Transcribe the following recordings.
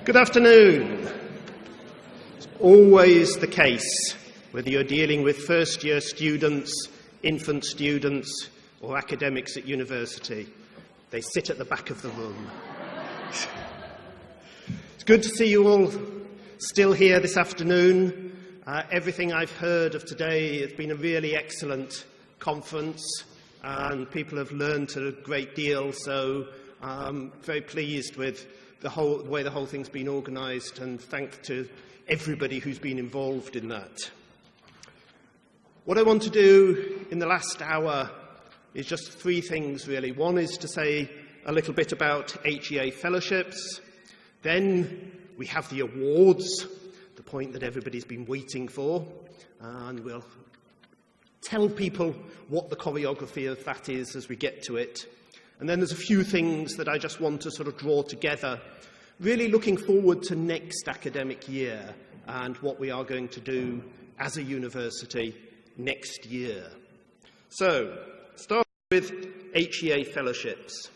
Good afternoon. It's always the case, whether you're dealing with first-year students, infant students, or academics at university, they sit at the back of the room. It's good to see you all still here this afternoon. Everything I've heard of today has been a really excellent conference, and people have learned a great deal, so I'm very pleased with the way the whole thing's been organised, and thanks to everybody who's been involved in that. What I want to do in the last hour is just three things, really. One is to say a little bit about HEA fellowships. Then we have the awards, the point that everybody's been waiting for, and we'll tell people what the choreography of that is as we get to it. And then there's a few things that I just want to sort of draw together, really looking forward to next academic year and what we are going to do as a university next year. So, starting with HEA fellowships.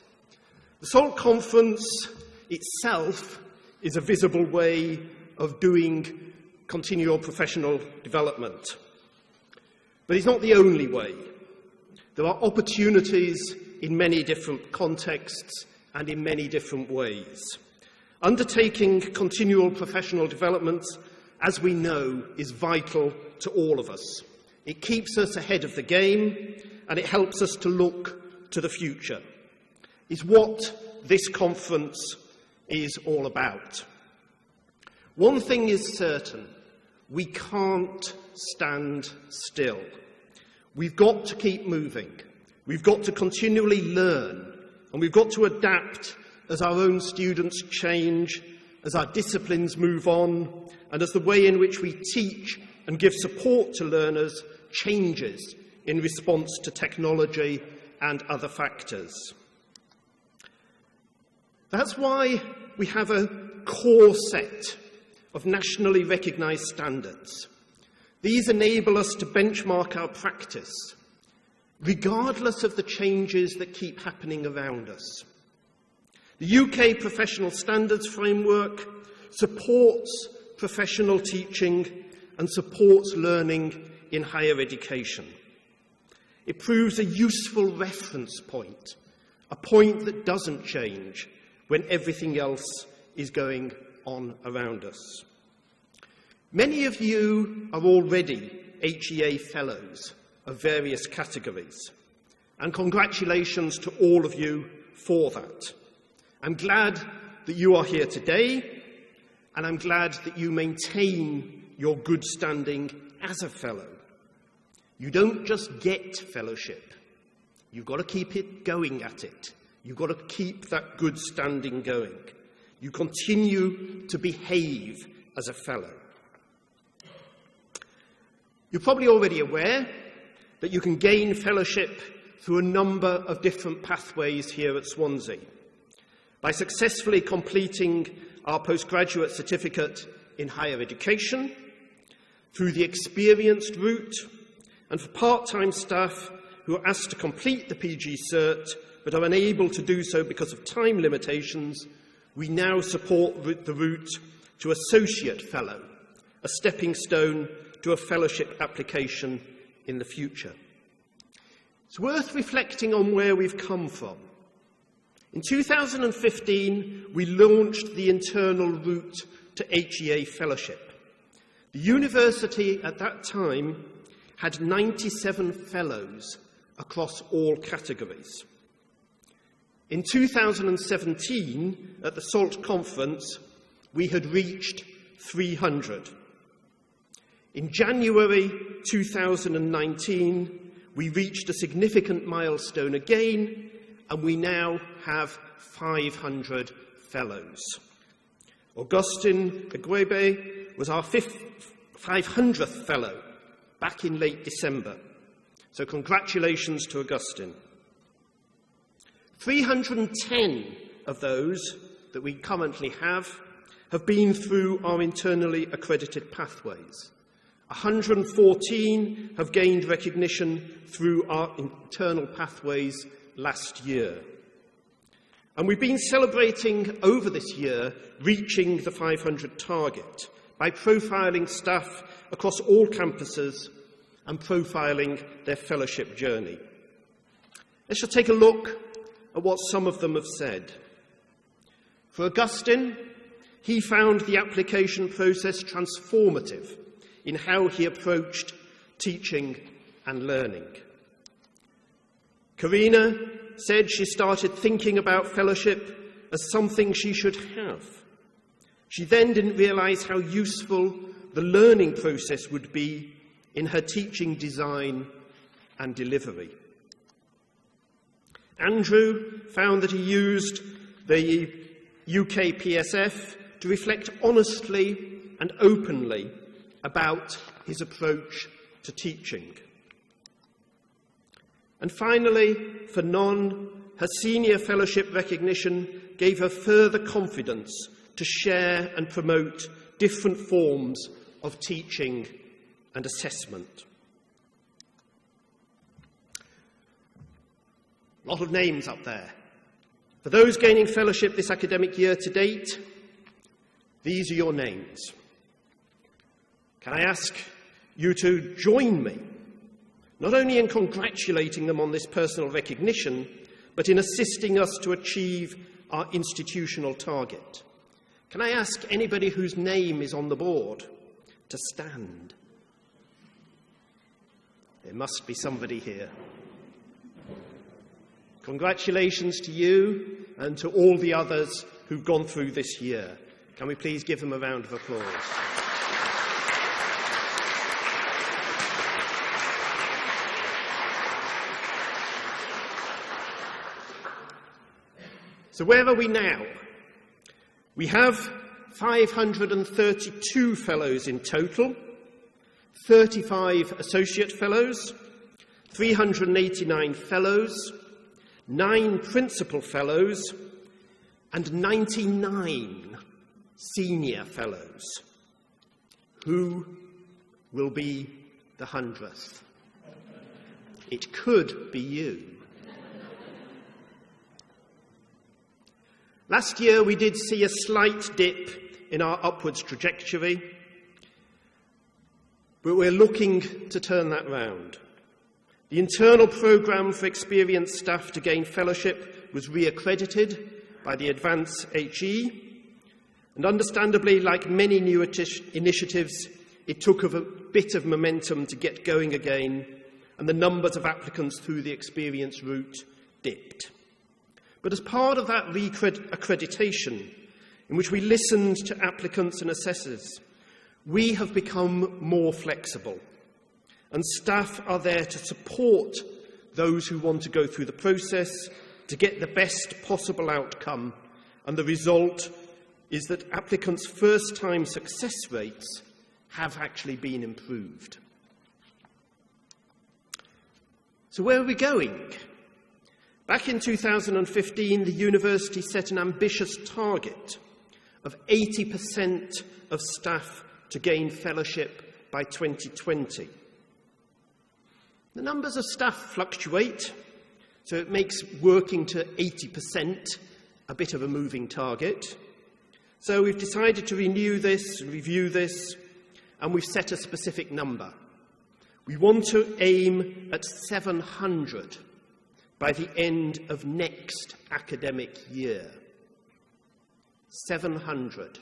The SALT conference itself is a visible way of doing continual professional development. But it's not the only way. There are opportunities in many different contexts and in many different ways. Undertaking continual professional development, as we know, is vital to all of us. It keeps us ahead of the game, and it helps us to look to the future. It's what this conference is all about. One thing is certain: we can't stand still. We've got to keep moving. We've got to continually learn, and we've got to adapt as our own students change, as our disciplines move on, and as the way in which we teach and give support to learners changes in response to technology and other factors. That's why we have a core set of nationally recognised standards. These enable us to benchmark our practice, regardless of the changes that keep happening around us. The UK Professional Standards Framework supports professional teaching and supports learning in higher education. It proves a useful reference point, a point that doesn't change when everything else is going on around us. Many of you are already HEA Fellows of various categories, and congratulations to all of you for that. I'm glad that you are here today, and I'm glad that you maintain your good standing as a fellow. You don't just get fellowship. You've got to keep it going at it. You've got to keep that good standing going. You continue to behave as a fellow. You're probably already aware that you can gain fellowship through a number of different pathways here at Swansea. By successfully completing our postgraduate certificate in higher education, through the experienced route, and for part-time staff who are asked to complete the PG Cert but are unable to do so because of time limitations, we now support the route to Associate Fellow, a stepping stone to a fellowship application in the future. It's worth reflecting on where we've come from. In 2015, we launched the internal route to HEA fellowship. The university at that time had 97 fellows across all categories. In 2017, at the SALT conference, we had reached 300. In January 2019, we reached a significant milestone again, and we now have 500 fellows. Augustin Egwebe was our 500th fellow back in late December. So congratulations to Augustin. 310 of those that we currently have been through our internally accredited pathways. 114 have gained recognition through our internal pathways last year. And we've been celebrating over this year reaching the 500 target by profiling staff across all campuses and profiling their fellowship journey. Let's just take a look at what some of them have said. For Augustine, he found the application process transformative in how he approached teaching and learning. Karina said she started thinking about fellowship as something she should have. She then didn't realise how useful the learning process would be in her teaching design and delivery. Andrew found that he used the UK PSF to reflect honestly and openly about his approach to teaching. And finally, for Non, her senior fellowship recognition gave her further confidence to share and promote different forms of teaching and assessment. A lot of names up there. For those gaining fellowship this academic year to date, these are your names. Can I ask you to join me, not only in congratulating them on this personal recognition, but in assisting us to achieve our institutional target? Can I ask anybody whose name is on the board to stand? There must be somebody here. Congratulations to you and to all the others who've gone through this year. Can we please give them a round of applause? So where are we now? We have 532 fellows in total, 35 associate fellows, 389 fellows, 9 principal fellows, and 99 senior fellows. Who will be the 100th? It could be you. Last year we did see a slight dip in our upwards trajectory, but we're looking to turn that round. The internal programme for experienced staff to gain fellowship was re-accredited by the Advance HE, and understandably, like many new initiatives, it took a bit of momentum to get going again, and the numbers of applicants through the experience route dipped. But as part of that accreditation, in which we listened to applicants and assessors, we have become more flexible, and staff are there to support those who want to go through the process to get the best possible outcome, and the result is that applicants' first-time success rates have actually been improved. So where are we going? Back in 2015, the university set an ambitious target of 80% of staff to gain fellowship by 2020. The numbers of staff fluctuate, so it makes working to 80% a bit of a moving target. So we've decided to renew this, review this, and we've set a specific number. We want to aim at 700 by the end of next academic year. 700.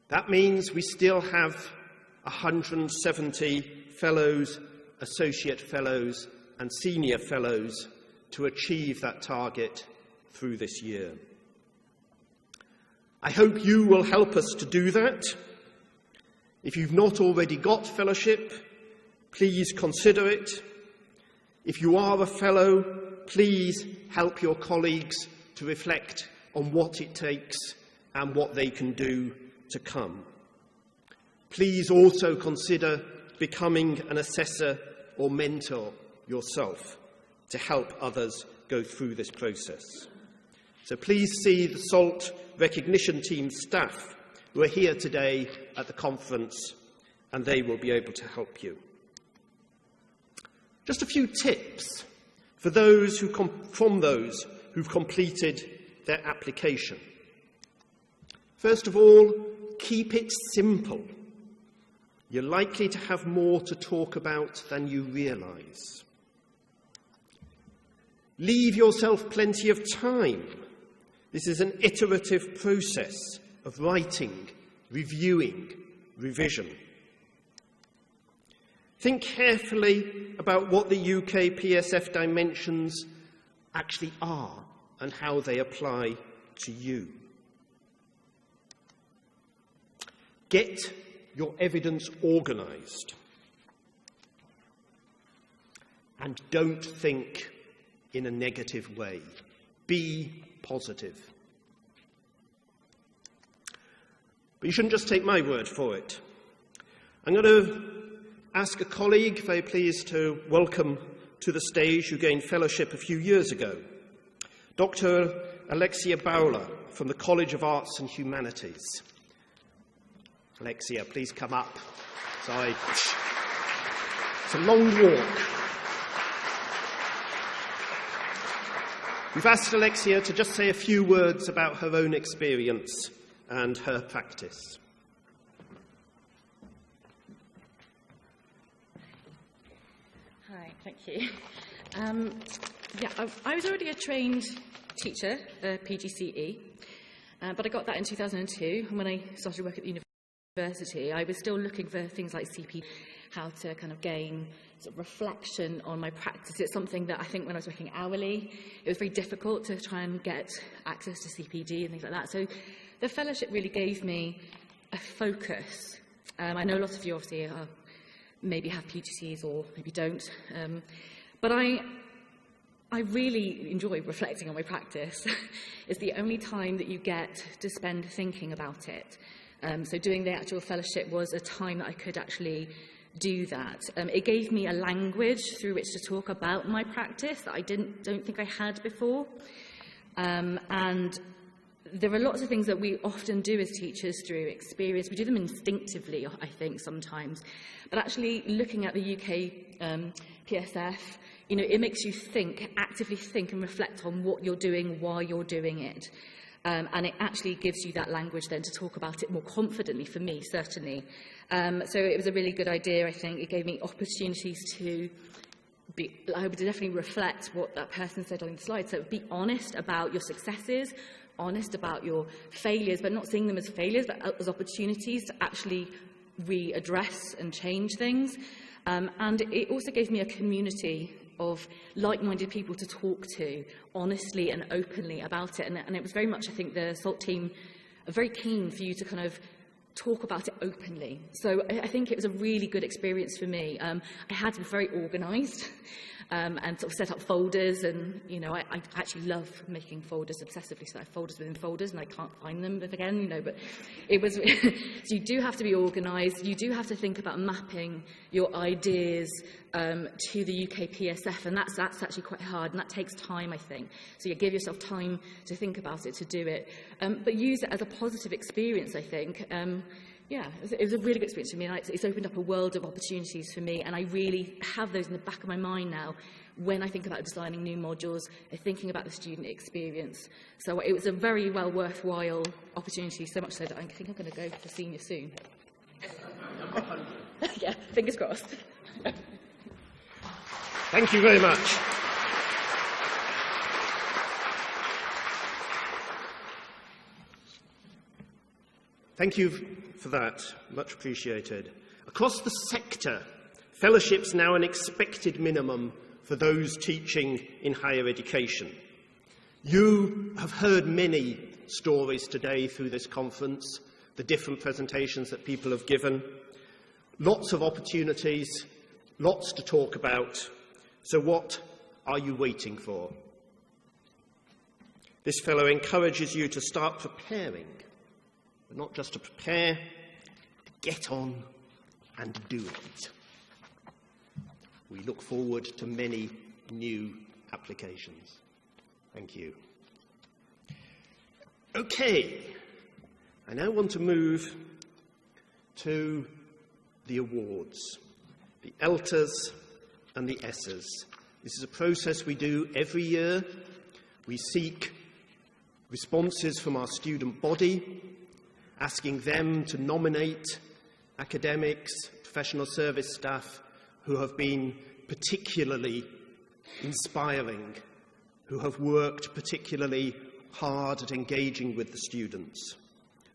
That means we still have 170 fellows, associate fellows, and senior fellows to achieve that target through this year. I hope you will help us to do that. If you've not already got fellowship, please consider it. If you are a fellow, please help your colleagues to reflect on what it takes and what they can do to come. Please also consider becoming an assessor or mentor yourself to help others go through this process. So please see the SALT recognition team staff who are here today at the conference, and they will be able to help you. Just a few tips for those who who've completed their application. First of all, keep it simple. You're likely to have more to talk about than you realise. Leave yourself plenty of time. This is an iterative process of writing, reviewing, revision. Think carefully about what the UK PSF dimensions actually are and how they apply to you. Get your evidence organised. And don't think in a negative way. Be positive. But you shouldn't just take my word for it. I'm going to ask a colleague, very pleased to welcome to the stage, who gained fellowship a few years ago, Dr. Alexia Bowler from the College of Arts and Humanities. Alexia, please come up. It's a long walk. We've asked Alexia to just say a few words about her own experience and her practice. Hi, thank you. I was already a trained teacher, PGCE, but I got that in 2002, and when I started work at the university, I was still looking for things like CPD, how to kind of gain sort of reflection on my practice. It's something that I think when I was working hourly, it was very difficult to try and get access to CPD and things like that. So the fellowship really gave me a focus. I know a lot of you obviously maybe have PGCs or maybe don't, but I really enjoy reflecting on my practice. It's the only time that you get to spend thinking about it. So doing the actual fellowship was a time that I could actually do that. It gave me a language through which to talk about my practice that I don't think I had before. And there are lots of things that we often do as teachers through experience. We do them instinctively, I think, sometimes. But actually looking at the UK PSF, you know, it makes you think, actively think and reflect on what you're doing while you're doing it. And it actually gives you that language then to talk about it more confidently, for me, certainly. So it was a really good idea, I think. It gave me opportunities to I would definitely reflect what that person said on the slide. So be honest about your successes, honest about your failures, but not seeing them as failures, but as opportunities to actually readdress and change things. And it also gave me a community of like-minded people to talk to honestly and openly about it. And it was very much, I think, the SALT team are very keen for you to kind of talk about it openly. So I think it was a really good experience for me. I had to be very organised and sort of set up folders, and you know, I actually love making folders obsessively, so I have folders within folders and I can't find them again, you know, but it was so you do have to be organised. You do have to think about mapping your ideas to the UK PSF, and that's actually quite hard, and that takes time, I think. So you give yourself time to think about it, to do it, but use it as a positive experience, I think. Yeah, it was a really good experience for me, and it's opened up a world of opportunities for me, and I really have those in the back of my mind now when I think about designing new modules, thinking about the student experience. So it was a very well worthwhile opportunity, so much so that I think I'm going to go for senior soon. Yeah, fingers crossed. Thank you very much. Thank you for that. Much appreciated. Across the sector, fellowship's now an expected minimum for those teaching in higher education. You have heard many stories today through this conference, the different presentations that people have given. Lots of opportunities, lots to talk about. So what are you waiting for? This fellow encourages you to start preparing, but not just to prepare, to get on and do it. We look forward to many new applications. Thank you. Okay, I now want to move to the awards, the ELTAs and the ESSAs. This is a process we do every year We seek responses from our student body, asking them to nominate academics, professional service staff who have been particularly inspiring, who have worked particularly hard at engaging with the students.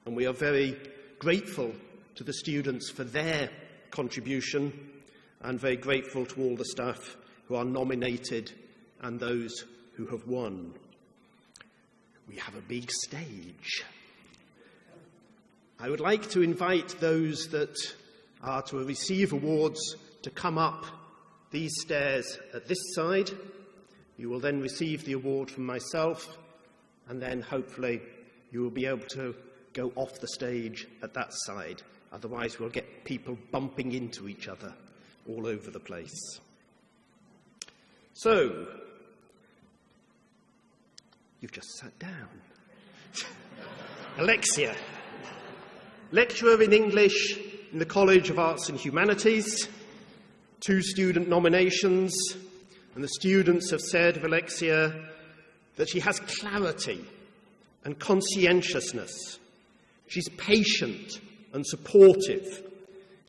And we are very grateful to the students for their contribution and very grateful to all the staff who are nominated and those who have won. We have a big stage. I would like to invite those that are to receive awards to come up these stairs at this side. You will then receive the award from myself, and then hopefully you will be able to go off the stage at that side. Otherwise we'll get people bumping into each other all over the place. So, you've just sat down. Alexia, lecturer in English in the College of Arts and Humanities, 2 student nominations, and the students have said of Alexia that she has clarity and conscientiousness. She's patient and supportive,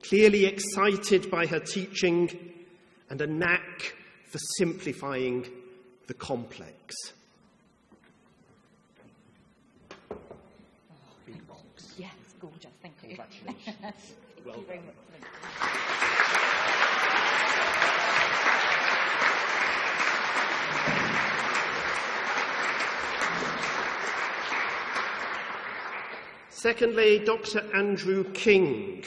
clearly excited by her teaching, and a knack for simplifying the complex. Big box. Yes, gorgeous, thank you. Congratulations. Thank you very much. Secondly, Dr. Andrew King,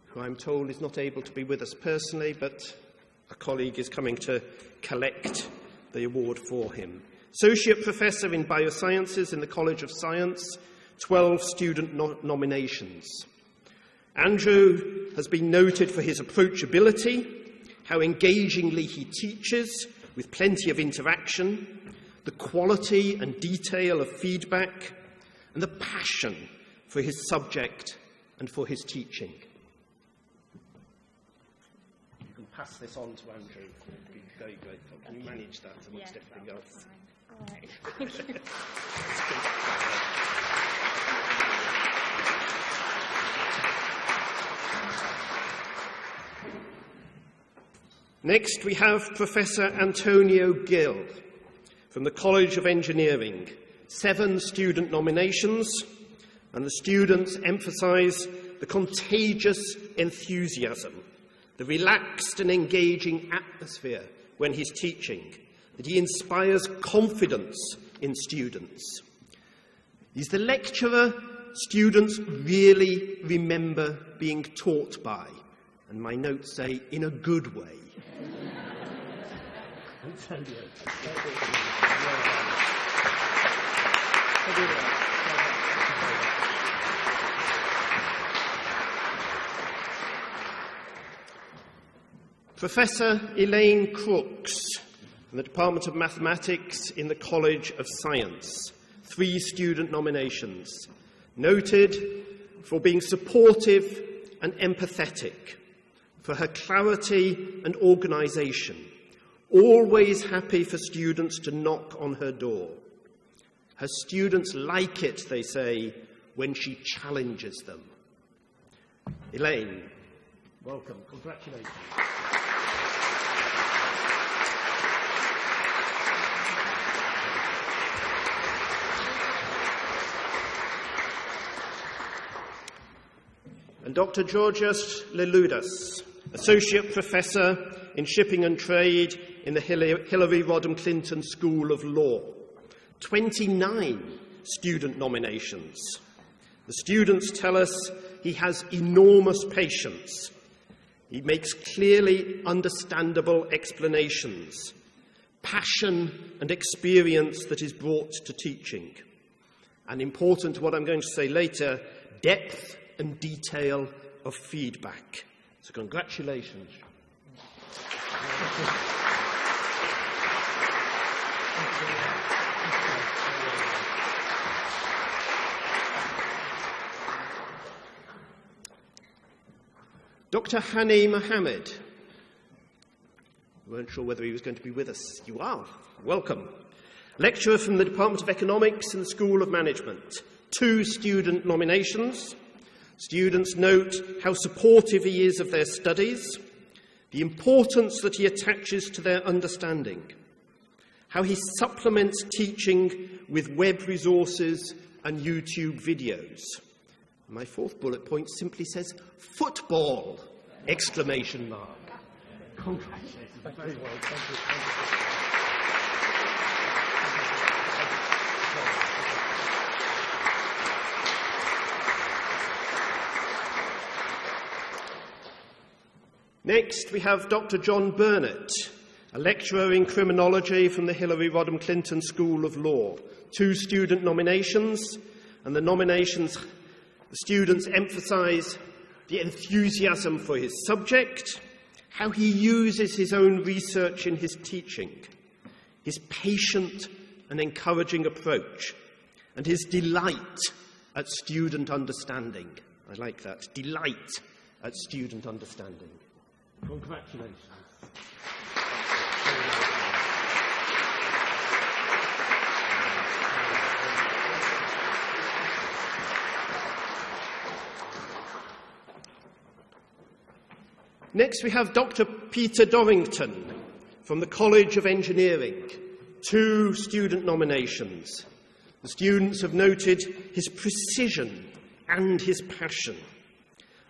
who I'm told is not able to be with us personally, but a colleague is coming to collect the award for him. Associate Professor in Biosciences in the College of Science, 12 student nominations. Andrew has been noted for his approachability, how engagingly he teaches with plenty of interaction, the quality and detail of feedback, and the passion for his subject and for his teaching. You can pass this on to Andrew. We'd be very grateful. Can you manage that amongst everything else? All right. Thank you. Next, we have Professor Antonio Gill from the College of Engineering. 7 student nominations, and the students emphasise the contagious enthusiasm, the relaxed and engaging atmosphere when he's teaching, that he inspires confidence in students. He's the lecturer students really remember being taught by, and my notes say, in a good way. Professor Elaine Crooks from the Department of Mathematics in the College of Science, 3 student nominations, noted for being supportive and empathetic, for her clarity and organisation, always happy for students to knock on her door. Her students like it, they say, when she challenges them. Elaine, welcome. Congratulations. And Dr. Georgios Leloudas, Associate Professor in Shipping and Trade in the Hillary Rodham Clinton School of Law. 29 student nominations. The students tell us he has enormous patience. He makes clearly understandable explanations, passion and experience that is brought to teaching. And important to what I'm going to say later, depth and detail of feedback. So congratulations. Dr. Hani Mohammed. We weren't sure whether he was going to be with us. You are. Welcome. Lecturer from the Department of Economics in the School of Management. 2 student nominations. Students note how supportive he is of their studies, the importance that he attaches to their understanding, how he supplements teaching with web resources and YouTube videos. My 4th bullet point simply says, football! Exclamation mark. Congratulations. Very well. Thank you. Next, we have Dr. John Burnett, a lecturer in criminology from the Hillary Rodham Clinton School of Law. 2 student nominations, and the students emphasise the enthusiasm for his subject, how he uses his own research in his teaching, his patient and encouraging approach, and his delight at student understanding. I like that, delight at student understanding. Congratulations. Next, we have Dr. Peter Dorrington from the College of Engineering. 2 student nominations. The students have noted his precision and his passion,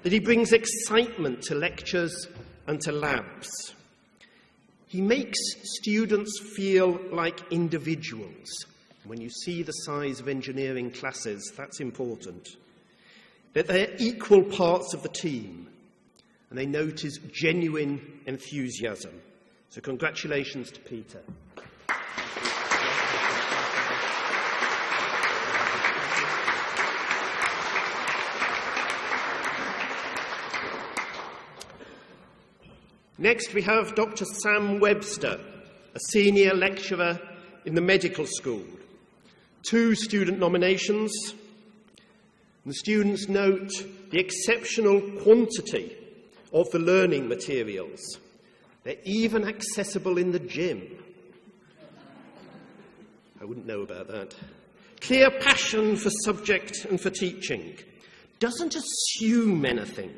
that he brings excitement to lectures and to labs. He makes students feel like individuals. When you see the size of engineering classes, that's important. That they're equal parts of the team, and they note his genuine enthusiasm. So congratulations to Peter. Next, we have Dr. Sam Webster, a senior lecturer in the medical school. 2 student nominations. And the students note the exceptional quantity of the learning materials. They're even accessible in the gym. I wouldn't know about that. Clear passion for subject and for teaching. Doesn't assume anything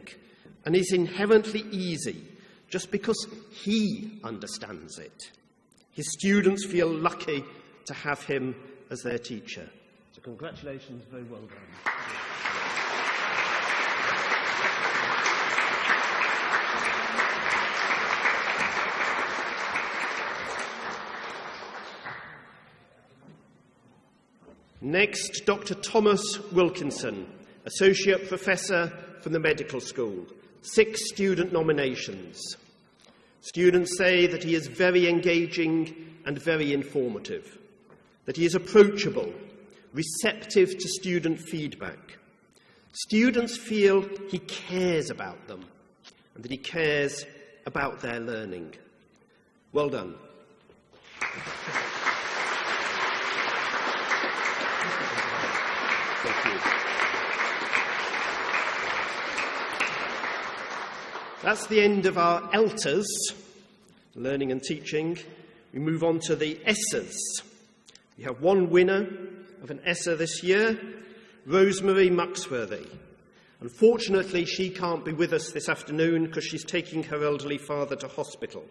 and is inherently easy just because he understands it. His students feel lucky to have him as their teacher. So congratulations, very well done. Next, Dr. Thomas Wilkinson, Associate Professor from the Medical School. 6 student nominations. Students say that he is very engaging and very informative, that he is approachable, receptive to student feedback. Students feel he cares about them and that he cares about their learning. Well done. Thank you. That's the end of our ELTAs, learning and teaching. We move on to the ESSAs. We have 1 winner of an ESSA this year, Rosemary Muxworthy. Unfortunately, she can't be with us this afternoon because she's taking her elderly father to hospital.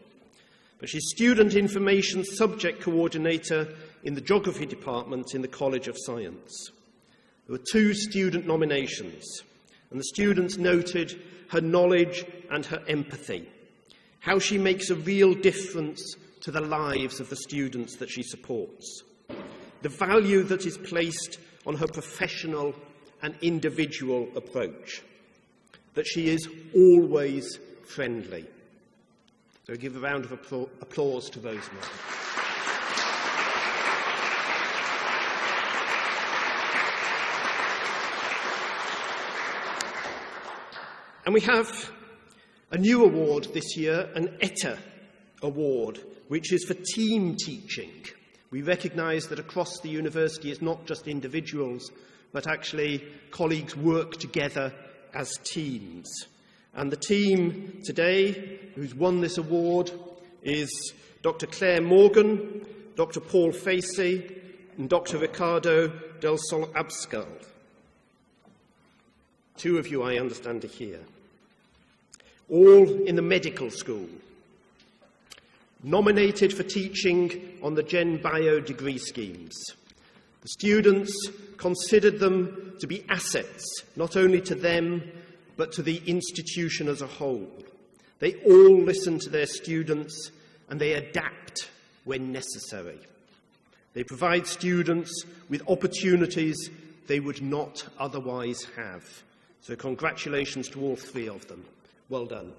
But she's Student Information Subject Coordinator in the Geography Department in the College of Science. There were 2 student nominations, and the students noted her knowledge and her empathy, how she makes a real difference to the lives of the students that she supports, the value that is placed on her professional and individual approach, that she is always friendly. So give a round of applause to Rosemary. And we have a new award this year, an ETA award, which is for team teaching. We recognise that across the university it's not just individuals, but actually colleagues work together as teams. And the team today who's won this award is Dr. Claire Morgan Dr. Paul Facey, and Dr. Ricardo del Sol Abscal. Two of you, I understand, are here. All in the medical school. Nominated for teaching on the Gen Bio degree schemes. The students considered them to be assets, not only to them, but to the institution as a whole. They all listen to their students and they adapt when necessary. They provide students with opportunities they would not otherwise have. So congratulations to all three of them. Well done.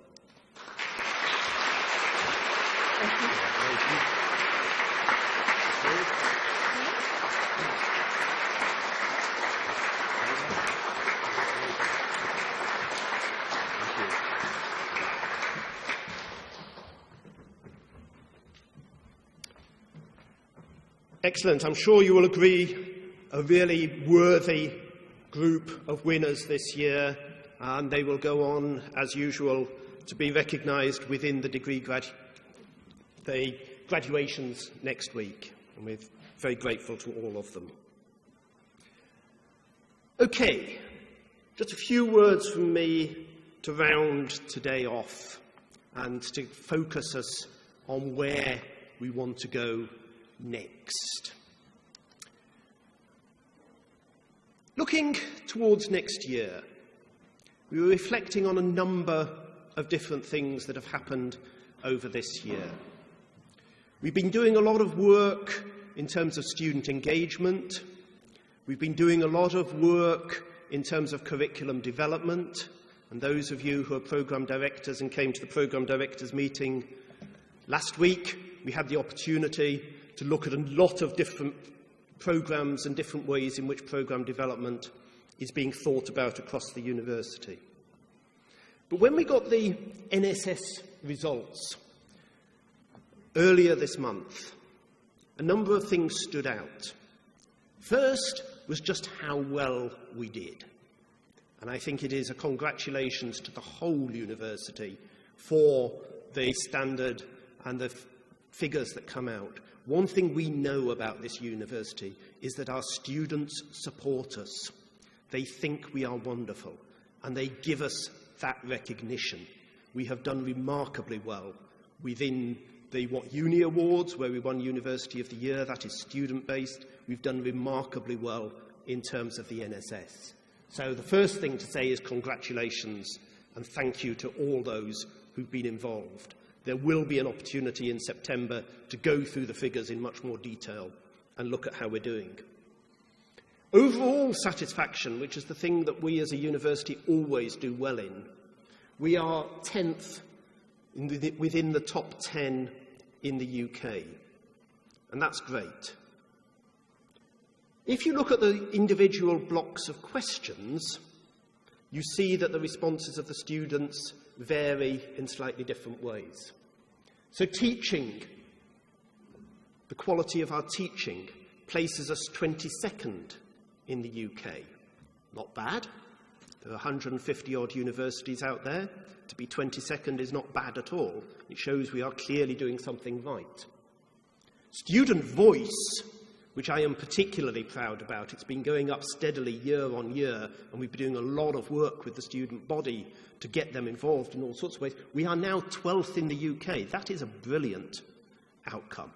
Excellent. I'm sure you will agree, a really worthy group of winners this year, and they will go on, as usual, to be recognised within the the graduations next week. And we're very grateful to all of them. Okay, just a few words from me to round today off and to focus us on where we want to go next. Looking towards next year, we were reflecting on a number of different things that have happened over this year. We've been doing a lot of work in terms of student engagement. We've been doing a lot of work in terms of curriculum development. And those of you who are programme directors and came to the programme directors meeting last week, we had the opportunity to look at a lot of different programmes and different ways in which programme development is being thought about across the university. But when we got the NSS results earlier this month, a number of things stood out. First was just how well we did. And I think it is a congratulations to the whole university for the standard and the figures that come out. One thing we know about this university is that our students support us. They think we are wonderful, and they give us that recognition. We have done remarkably well within the What Uni Awards, where we won University of the Year. That is student-based. We've done remarkably well in terms of the NSS. So the first thing to say is congratulations and thank you to all those who've been involved. There will be an opportunity in September to go through the figures in much more detail and look at how we're doing. Overall satisfaction, which is the thing that we as a university always do well in, we are 10th within the top 10 in the UK. And that's great. If you look at the individual blocks of questions, you see that the responses of the students vary in slightly different ways. So teaching, the quality of our teaching, places us 22nd in the UK. Not bad. There are 150-odd universities out there. To be 22nd is not bad at all. It shows we are clearly doing something right. Student voice, which I am particularly proud about. It's been going up steadily year on year, and we've been doing a lot of work with the student body to get them involved in all sorts of ways. We are now 12th in the UK. That is a brilliant outcome,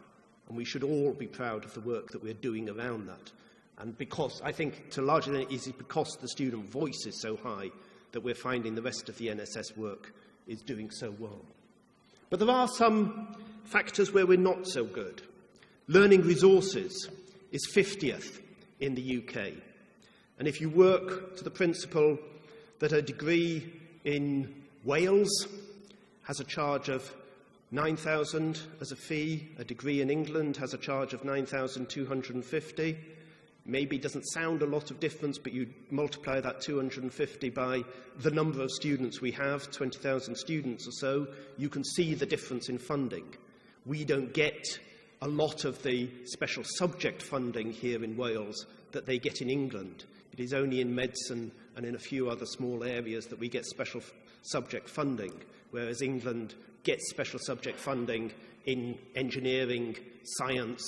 and we should all be proud of the work that we're doing around that. And because, I think, to a large extent, it is because the student voice is so high that we're finding the rest of the NSS work is doing so well. But there are some factors where we're not so good. Learning resources is 50th in the UK. And if you work to the principle that a degree in Wales has a charge of 9,000 as a fee, a degree in England has a charge of 9,250, maybe doesn't sound a lot of difference, but you multiply that 250 by the number of students we have, 20,000 students or so, you can see the difference in funding. We don't get a lot of the special subject funding here in Wales that they get in England. It is only in medicine and in a few other small areas that we get special subject funding, whereas England gets special subject funding in engineering, science,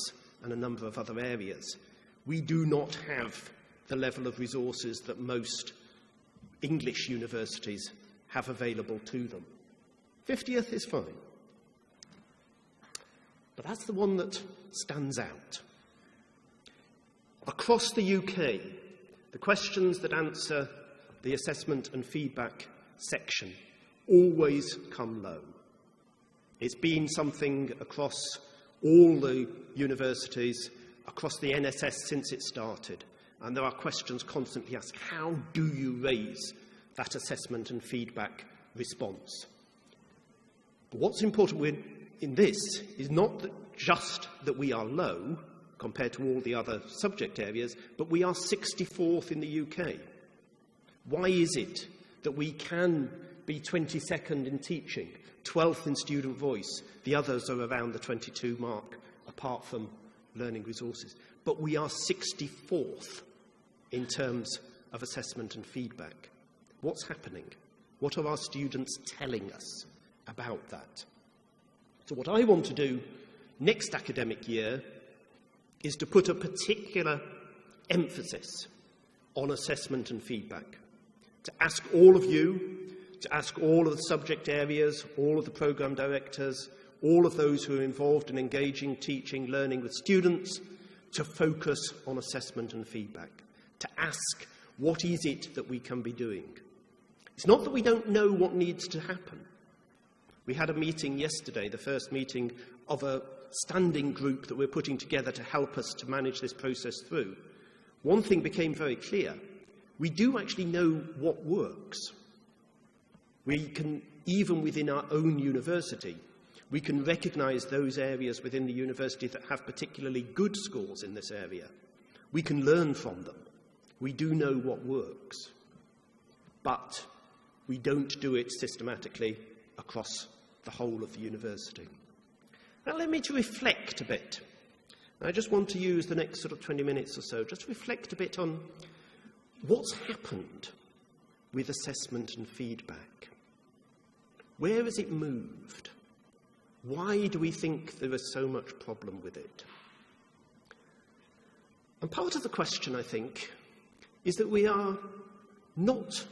and a number of other areas, we do not have the level of resources that most English universities have available to them. 50th is fine. But that's the one that stands out. Across the UK, the questions that answer the assessment and feedback section always come low. It's been something across all the universities, across the NSS since it started. And there are questions constantly asked, how do you raise that assessment and feedback response? But what's important in this is not just that we are low compared to all the other subject areas, but we are 64th in the UK. Why is it that we can be 22nd in teaching, 12th in student voice, the others are around the 22 mark, apart from learning resources, but we are 64th in terms of assessment and feedback? What's happening? What are our students telling us about that? So what I want to do next academic year is to put a particular emphasis on assessment and feedback, to ask all of you, to ask all of the subject areas, all of the programme directors, all of those who are involved in engaging, teaching, learning with students, to focus on assessment and feedback, to ask what is it that we can be doing. It's not that we don't know what needs to happen. We had a meeting yesterday, the first meeting of a standing group that we're putting together to help us to manage this process through. One thing became very clear. We do actually know what works. We can, even within our own university, we can recognise those areas within the university that have particularly good scores in this area. We can learn from them. We do know what works. But we don't do it systematically across the whole of the university. Now let me to reflect a bit. I just want to use the next sort of 20 minutes or so just to reflect a bit on what's happened with assessment and feedback. Where has it moved? Why do we think there is so much problem with it? And part of the question, I think, is that we are not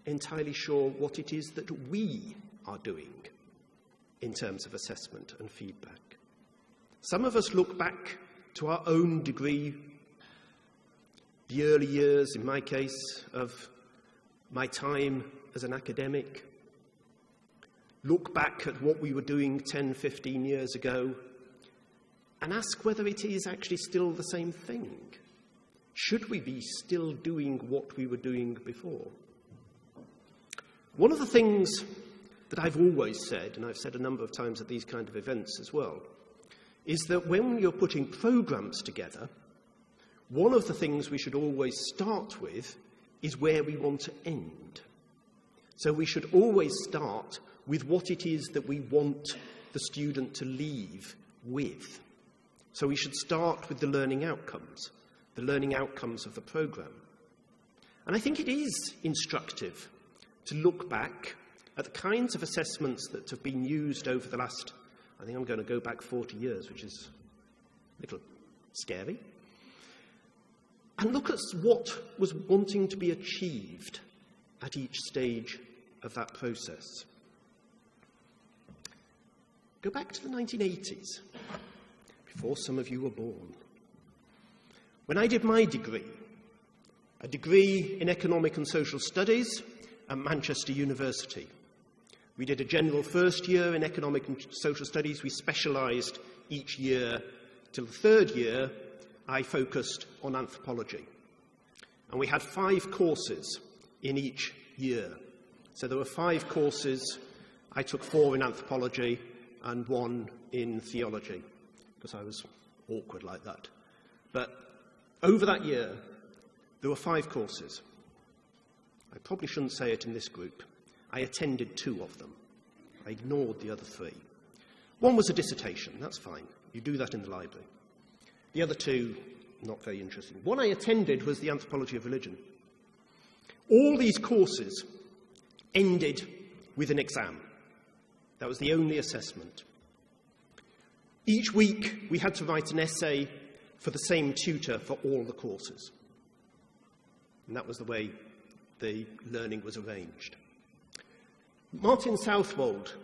entirely sure what it is that we are doing in terms of assessment and feedback. Some of us look back to our own degree, the early years, in my case, of my time as an academic, look back at what we were doing 10, 15 years ago, and ask whether it is actually still the same thing. Should we be still doing what we were doing before? One of the things that I've always said, and I've said a number of times at these kind of events as well, is that when you're putting programmes together, one of the things we should always start with is where we want to end. So we should always start with what it is that we want the student to leave with. So we should start with the learning outcomes of the programme. And I think it is instructive to look back at the kinds of assessments that have been used over the last, I think I'm going to go back 40 years, which is a little scary, and look at what was wanting to be achieved at each stage of that process. Go back to the 1980s, before some of you were born. When I did my degree, a degree in Economic and Social Studies at Manchester University, we did a general first year in Economic and Social Studies. We specialised each year. Till the third year, I focused on anthropology. And we had 5 courses in each year. So there were 5 courses. I took 4 in anthropology and 1 in theology, because I was awkward like that. But over that year, there were 5 courses. I probably shouldn't say it in this group. I attended 2 of them. I ignored the other 3. 1 was a dissertation. That's fine. You do that in the library. The other 2, not very interesting. One I attended was the anthropology of religion. All these courses ended with an exam. That was the only assessment. Each week we had to write an essay for the same tutor for all the courses. And that was the way the learning was arranged. Martin Southwold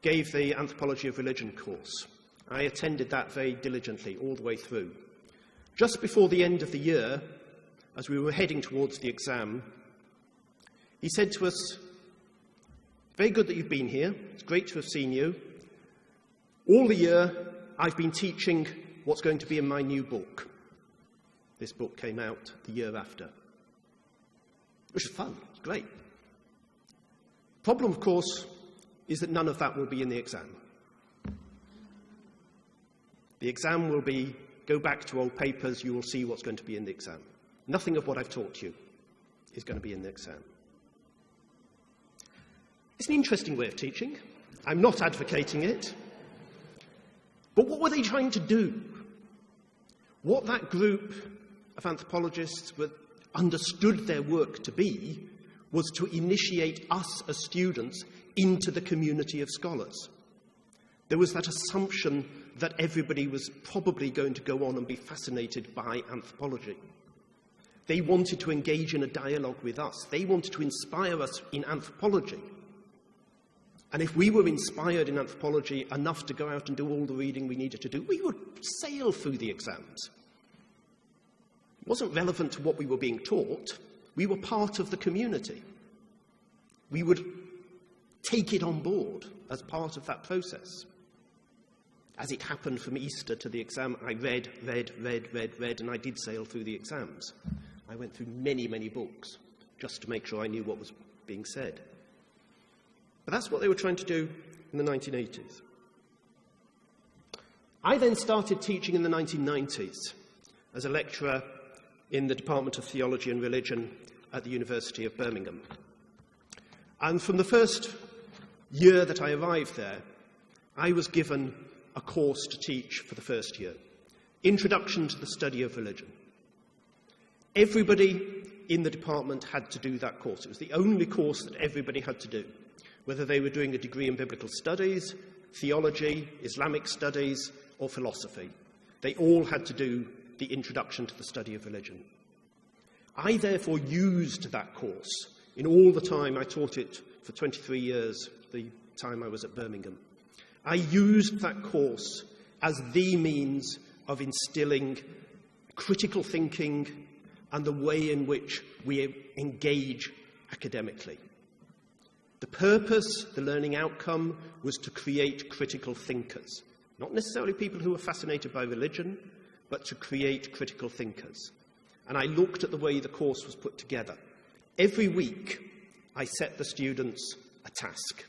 gave the Anthropology of Religion course. I attended that very diligently all the way through. Just before the end of the year, as we were heading towards the exam, he said to us, "Very good that you've been here. It's great to have seen you. All the year, I've been teaching what's going to be in my new book." This book came out the year after. Which was fun. It's great. Problem, of course, is that none of that will be in the exam. The exam will be, go back to old papers, you will see what's going to be in the exam. Nothing of what I've taught you is going to be in the exam. It's an interesting way of teaching. I'm not advocating it. But what were they trying to do? What that group of anthropologists understood their work to be was to initiate us as students into the community of scholars. There was that assumption that everybody was probably going to go on and be fascinated by anthropology. They wanted to engage in a dialogue with us. They wanted to inspire us in anthropology. And if we were inspired in anthropology enough to go out and do all the reading we needed to do, we would sail through the exams. It wasn't relevant to what we were being taught. We were part of the community. We would take it on board as part of that process. As it happened from Easter to the exam, I read, and I did sail through the exams. I went through many, many books just to make sure I knew what was being said. But that's what they were trying to do in the 1980s. I then started teaching in the 1990s as a lecturer in the Department of Theology and Religion at the University of Birmingham. And from the first year that I arrived there, I was given a course to teach for the first year, Introduction to the Study of Religion. Everybody in the department had to do that course. It was the only course that everybody had to do, whether they were doing a degree in biblical studies, theology, Islamic studies, or philosophy. They all had to do the Introduction to the Study of Religion. I therefore used that course in all the time I taught it for 23 years, the time I was at Birmingham. I used that course as the means of instilling critical thinking and the way in which we engage academically. The purpose, the learning outcome, was to create critical thinkers. Not necessarily people who were fascinated by religion, but to create critical thinkers. And I looked at the way the course was put together. Every week, I set the students a task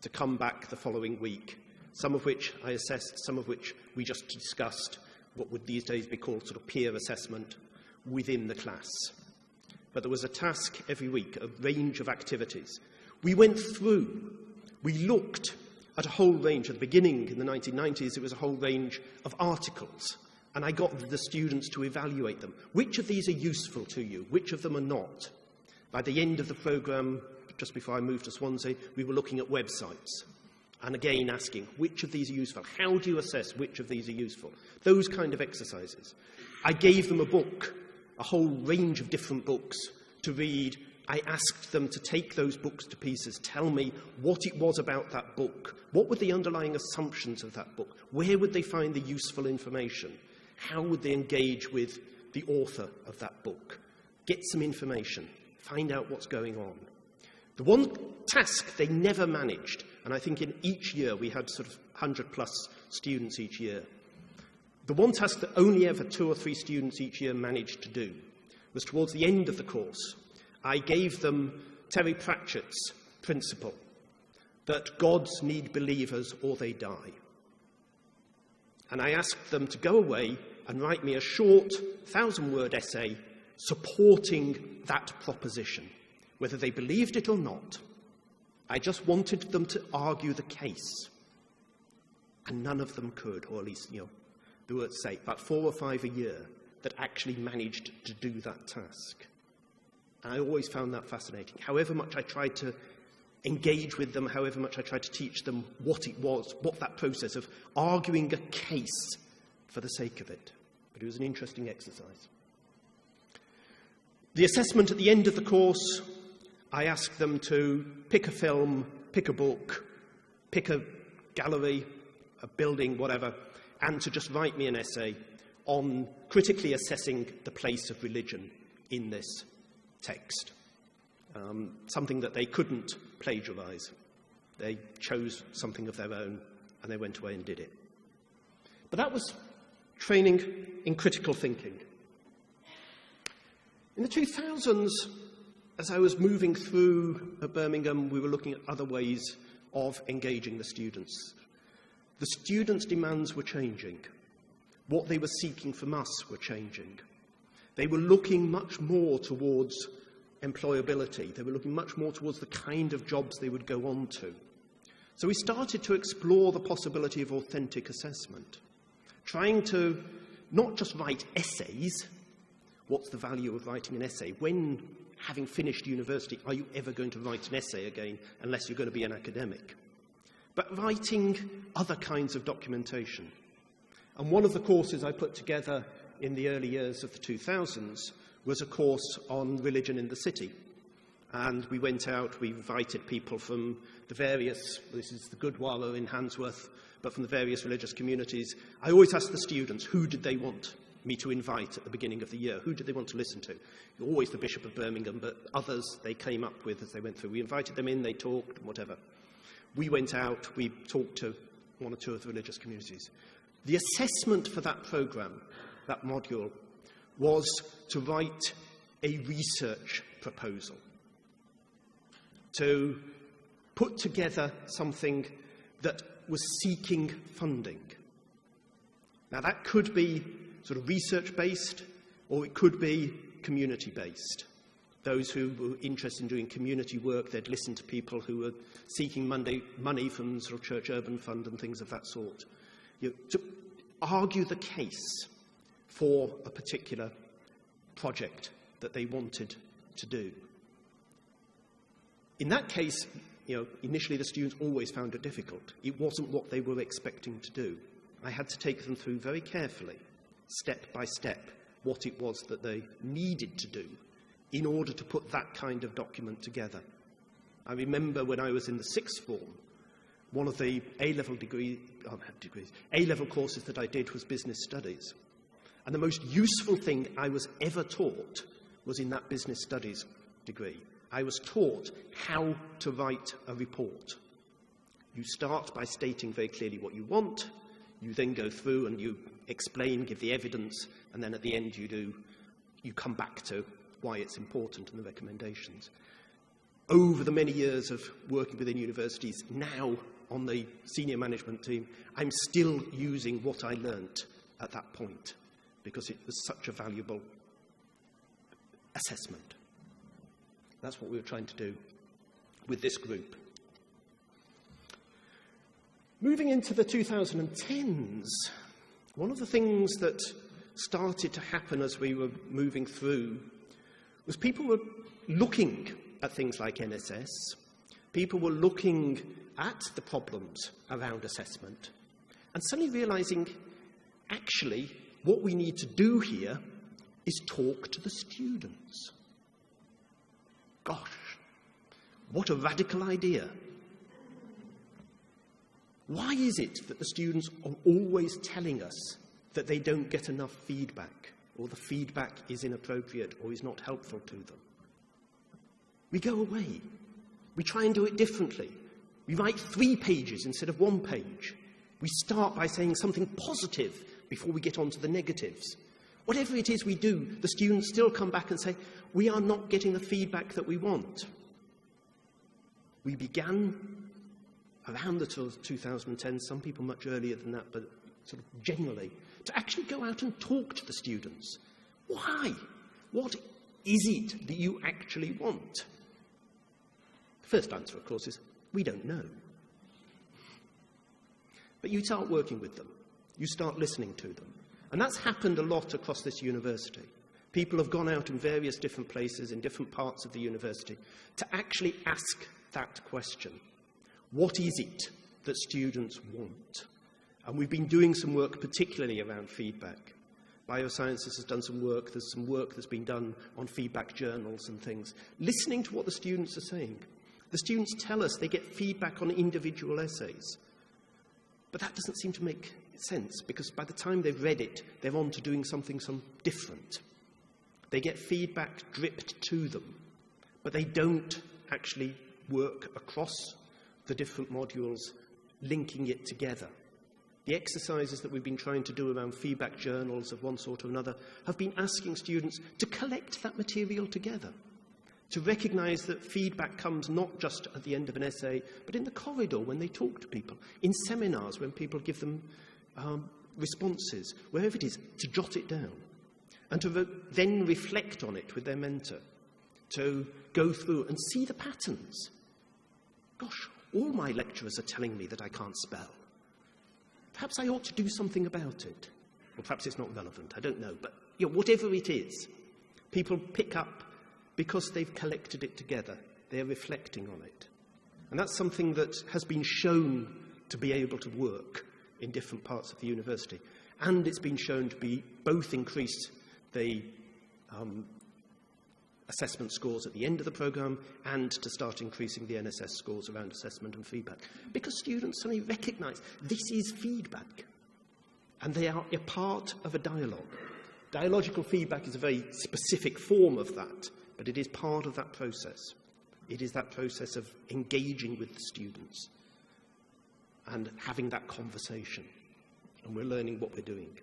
to come back the following week, some of which I assessed, some of which we just discussed, what would these days be called sort of peer assessment within the class. But there was a task every week, a range of activities. We went through, we looked at a whole range. At the beginning, in the 1990s, it was a whole range of articles, and I got the students to evaluate them. Which of these are useful to you? Which of them are not? By the end of the programme, just before I moved to Swansea, we were looking at websites, and again asking, which of these are useful? How do you assess which of these are useful? Those kind of exercises. I gave them a book, a whole range of different books to read. I asked them to take those books to pieces, tell me what it was about that book. What were the underlying assumptions of that book? Where would they find the useful information? How would they engage with the author of that book? Get some information, find out what's going on. The one task they never managed, and I think in each year we had sort of 100 plus students each year, the one task that only ever 2 or 3 students each year managed to do was towards the end of the course. I gave them Terry Pratchett's principle that gods need believers or they die. And I asked them to go away and write me a short 1,000-word essay supporting that proposition, whether they believed it or not. I just wanted them to argue the case. And none of them could, or at least, there were, say, about 4 or 5 a year that actually managed to do that task. And I always found that fascinating. However much I tried to engage with them, however much I tried to teach them what it was, what that process of arguing a case for the sake of it. but it was an interesting exercise. The assessment at the end of the course, I asked them to pick a film, pick a book, pick a gallery, a building, whatever, and to just write me an essay on critically assessing the place of religion in this text. Something that they couldn't plagiarise. They chose something of their own, and they went away and did it. But that was training in critical thinking. In the 2000s, as I was moving through at Birmingham, we were looking at other ways of engaging the students. The students' demands were changing. What they were seeking from us were changing. They were looking much more towards employability. They were looking much more towards the kind of jobs they would go on to. So we started to explore the possibility of authentic assessment, trying to not just write essays. What's the value of writing an essay? When, having finished university, are you ever going to write an essay again unless you're going to be an academic? But writing other kinds of documentation. And one of the courses I put together in the early years of the 2000s was a course on religion in the city. And we went out, we invited people from the various, this is the Gurdwara in Handsworth, but from the various religious communities. I always asked the students, who did they want me to invite at the beginning of the year? Who did they want to listen to? Always the Bishop of Birmingham, but others they came up with as they went through. We invited them in, they talked, whatever. We went out, we talked to one or two of the religious communities. The assessment for that programme, that module, was to write a research proposal, to put together something that was seeking funding. Now, that could be sort of research-based, or it could be community-based. Those who were interested in doing community work, they'd listen to people who were seeking money from sort of Church Urban Fund and things of that sort. To argue the case for a particular project that they wanted to do. In that case, initially the students always found it difficult. It wasn't what they were expecting to do. I had to take them through very carefully, step by step, what it was that they needed to do in order to put that kind of document together. I remember when I was in the sixth form, one of the A-level A-level courses that I did was business studies. And the most useful thing I was ever taught was in that business studies degree. I was taught how to write a report. You start by stating very clearly what you want. You then go through and you explain, give the evidence, and then at the end you come back to why it's important and the recommendations. Over the many years of working within universities, now on the senior management team, I'm still using what I learnt at that point because it was such a valuable assessment. That's what we were trying to do with this group. Moving into the 2010s, one of the things that started to happen as we were moving through was people were looking at things like NSS. People were looking at the problems around assessment and suddenly realising, actually, what we need to do here is talk to the students. Gosh, what a radical idea. Why is it that the students are always telling us that they don't get enough feedback, or the feedback is inappropriate or is not helpful to them? We go away. We try and do it differently. We write 3 pages instead of 1 page. We start by saying something positive before we get on to the negatives. Whatever it is we do, the students still come back and say, we are not getting the feedback that we want. We began around the 2010, some people much earlier than that, but sort of generally, to actually go out and talk to the students. Why? What is it that you actually want? The first answer, of course, is we don't know. But you start working with them. You start listening to them. And that's happened a lot across this university. People have gone out in various different places, in different parts of the university, to actually ask that question. What is it that students want? And we've been doing some work particularly around feedback. Biosciences has done some work. There's some work that's been done on feedback journals and things. Listening to what the students are saying. The students tell us they get feedback on individual essays. But that doesn't seem to make sense, because by the time they've read it, they're on to doing something different. They get feedback dripped to them, but they don't actually work across the different modules, linking it together. The exercises that we've been trying to do around feedback journals of one sort or another have been asking students to collect that material together, to recognise that feedback comes not just at the end of an essay, but in the corridor when they talk to people, in seminars when people give them responses, wherever it is, to jot it down, and to then reflect on it with their mentor, to go through and see the patterns. Gosh, all my lecturers are telling me that I can't spell. Perhaps I ought to do something about it. Or perhaps it's not relevant, I don't know. But whatever it is, people pick up because they've collected it together. They're reflecting on it. And that's something that has been shown to be able to work in different parts of the university. And it's been shown to be both increase the assessment scores at the end of the programme and to start increasing the NSS scores around assessment and feedback. Because students suddenly recognise this is feedback and they are a part of a dialogue. Dialogical feedback is a very specific form of that, but it is part of that process. It is that process of engaging with the students and having that conversation. And we're learning what we're doing.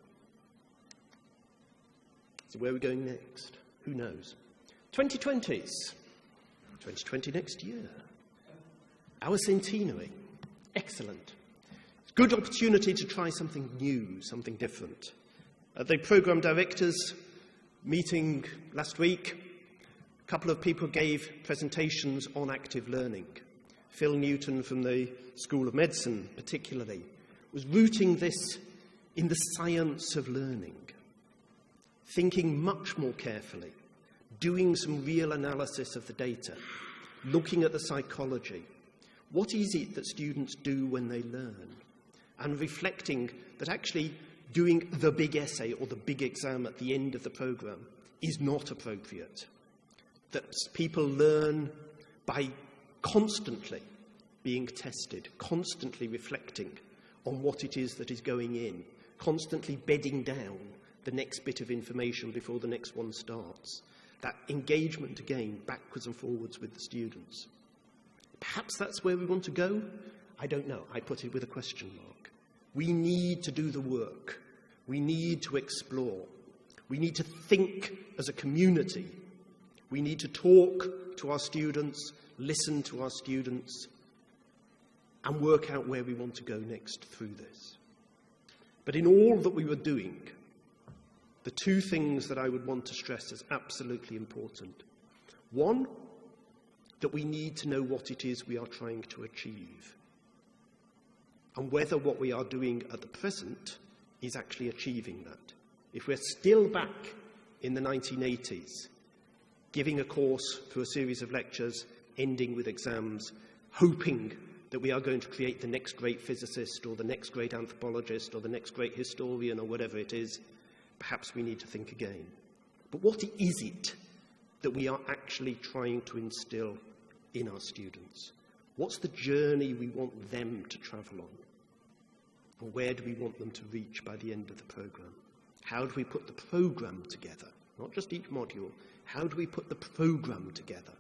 So where are we going next? Who knows? 2020s. 2020 next year. Our centenary. Excellent. It's a good opportunity to try something new, something different. At the programme directors meeting last week, a couple of people gave presentations on active learning. Phil Newton from the School of Medicine, particularly, was rooting this in the science of learning, thinking much more carefully, doing some real analysis of the data, looking at the psychology. What is it that students do when they learn? And reflecting that actually doing the big essay or the big exam at the end of the programme is not appropriate. That people learn by constantly being tested, constantly reflecting on what it is that is going in, constantly bedding down the next bit of information before the next one starts. That engagement again, backwards and forwards with the students. Perhaps that's where we want to go. I don't know. I put it with a question mark. We need to do the work. We need to explore. We need to think as a community. We need to talk to our students, listen to our students, and work out where we want to go next through this. But in all that we were doing, the two things that I would want to stress as absolutely important. One, that we need to know what it is we are trying to achieve, and whether what we are doing at the present is actually achieving that. If we're still back in the 1980s, giving a course through a series of lectures, ending with exams, hoping that we are going to create the next great physicist or the next great anthropologist or the next great historian or whatever it is, perhaps we need to think again. But what is it that we are actually trying to instill in our students? What's the journey we want them to travel on? And where do we want them to reach by the end of the programme? How do we put the programme together? Not just each module. How do we put the programme together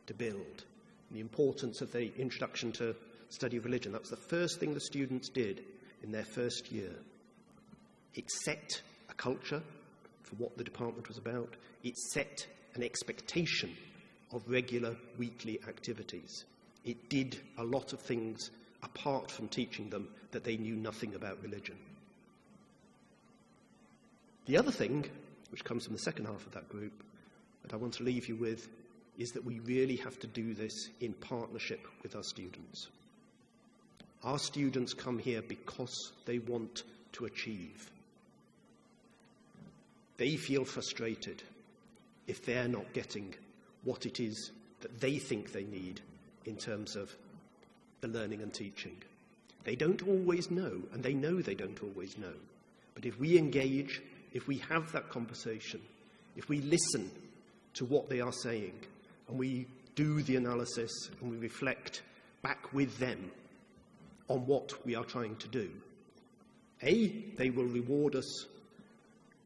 to build? And the importance of the introduction to study of religion. That was the first thing the students did in their first year. It set a culture for what the department was about. It set an expectation of regular weekly activities. It did a lot of things apart from teaching them that they knew nothing about religion. The other thing, which comes from the second half of that group, that I want to leave you with, is that we really have to do this in partnership with our students. Our students come here because they want to achieve. They feel frustrated if they're not getting what it is that they think they need in terms of the learning and teaching. They don't always know, and they know they don't always know. But if we engage, if we have that conversation, if we listen to what they are saying, and we do the analysis and we reflect back with them on what we are trying to do, they will reward us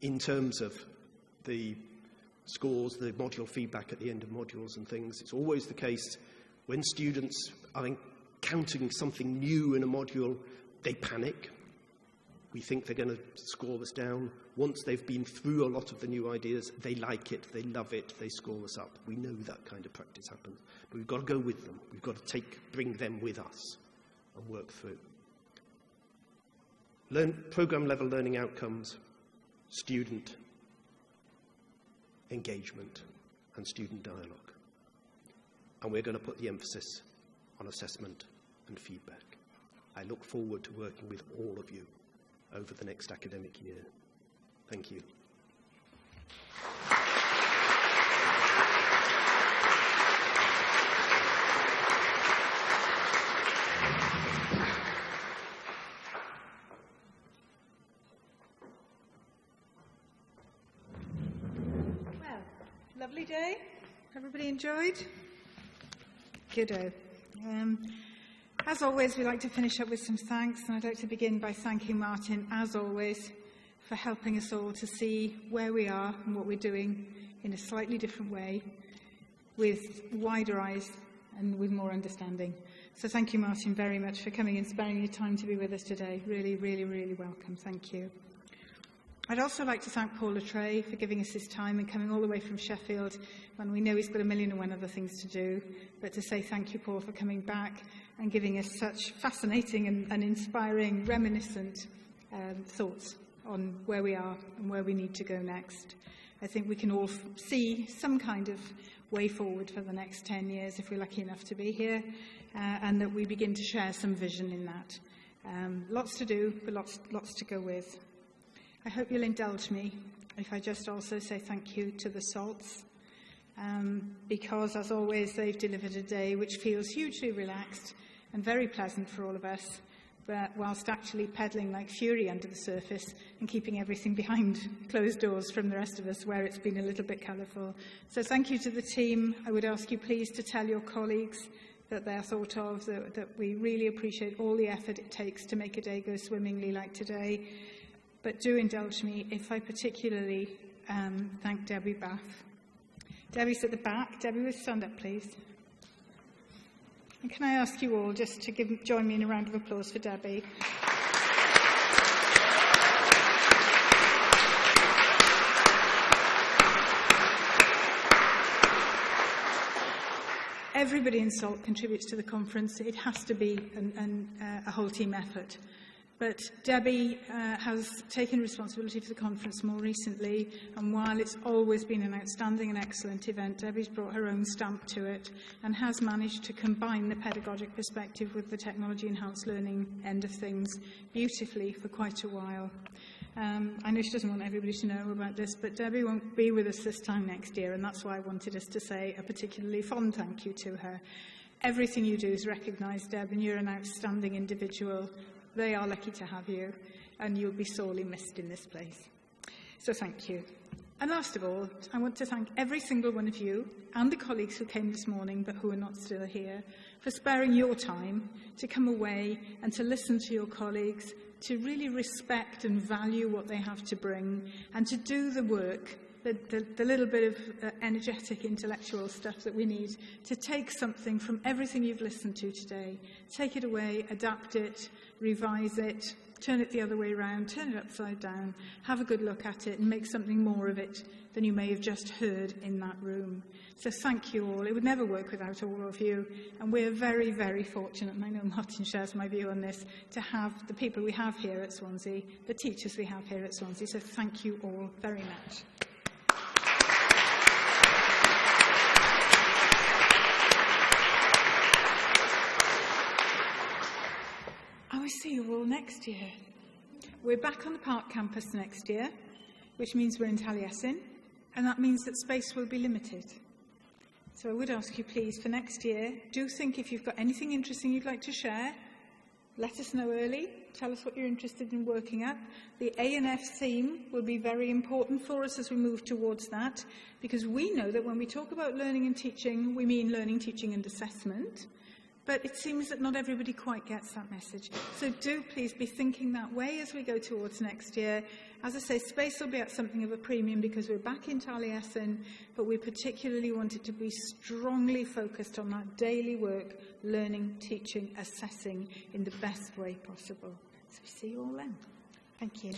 in terms of the scores, the module feedback at the end of modules and things. It's always the case when students are encountering something new in a module, they panic. We think they're going to score us down. Once they've been through a lot of the new ideas, they like it, they love it, they score us up. We know that kind of practice happens. But we've got to go with them. We've got to bring them with us and work through. Program-level learning outcomes, student engagement, and student dialogue. And we're going to put the emphasis on assessment and feedback. I look forward to working with all of you over the next academic year. Thank you. Well, lovely day. Everybody enjoyed? Goodo. As always, we like to finish up with some thanks, and I'd like to begin by thanking Martin, as always, for helping us all to see where we are and what we're doing in a slightly different way, with wider eyes and with more understanding. So thank you, Martin, very much for coming and sparing your time to be with us today. Really, really, really welcome. Thank you. I'd also like to thank Paul Latreille for giving us his time and coming all the way from Sheffield when we know he's got 1,000,001 other things to do. But to say thank you, Paul, for coming back and giving us such fascinating and inspiring, reminiscent thoughts on where we are and where we need to go next. I think we can all see some kind of way forward for the next 10 years if we're lucky enough to be here, and that we begin to share some vision in that. Lots to do, but lots to go with. I hope you'll indulge me if I just also say thank you to the Salts, because, as always, they've delivered a day which feels hugely relaxed and very pleasant for all of us, but whilst actually pedalling like fury under the surface and keeping everything behind closed doors from the rest of us where it's been a little bit colourful. So thank you to the team. I would ask you please to tell your colleagues that they're thought of, that we really appreciate all the effort it takes to make a day go swimmingly like today. But do indulge me if I particularly thank Debbie Bath. Debbie's at the back. Debbie, will stand up, please. And can I ask you all just to join me in a round of applause for Debbie? Everybody in SALT contributes to the conference. It has to be a whole team effort. But Debbie has taken responsibility for the conference more recently, and while it's always been an outstanding and excellent event, Debbie's brought her own stamp to it and has managed to combine the pedagogic perspective with the technology-enhanced learning end of things beautifully for quite a while. I know she doesn't want everybody to know about this, but Debbie won't be with us this time next year, and that's why I wanted us to say a particularly fond thank you to her. Everything you do is recognised, Deb, and you're an outstanding individual. They are lucky to have you, and you'll be sorely missed in this place. So thank you. And last of all, I want to thank every single one of you and the colleagues who came this morning but who are not still here for sparing your time to come away and to listen to your colleagues, to really respect and value what they have to bring, and to do the work, the little bit of energetic intellectual stuff that we need to take something from everything you've listened to today, take it away, adapt it, revise it, turn it the other way around, turn it upside down, have a good look at it and make something more of it than you may have just heard in that room. So thank you all. It would never work without all of you, and we're very, very fortunate, and I know Martin shares my view on this, to have the people we have here at Swansea, the teachers we have here at Swansea. So thank you all very much. I will see you all next year. We're back on the Park campus next year, which means we're in Taliesin, and that means that space will be limited. So I would ask you, please, for next year, do think if you've got anything interesting you'd like to share, let us know early, Tell us what you're interested in working at. The A&F theme will be very important for us as we move towards that, because we know that when we talk about learning and teaching, we mean learning, teaching and assessment. But it seems that not everybody quite gets that message. So do please be thinking that way as we go towards next year. As I say, space will be at something of a premium because we're back in Taliesin, but we particularly want it to be strongly focused on that daily work, learning, teaching, assessing in the best way possible. So see you all then. Thank you.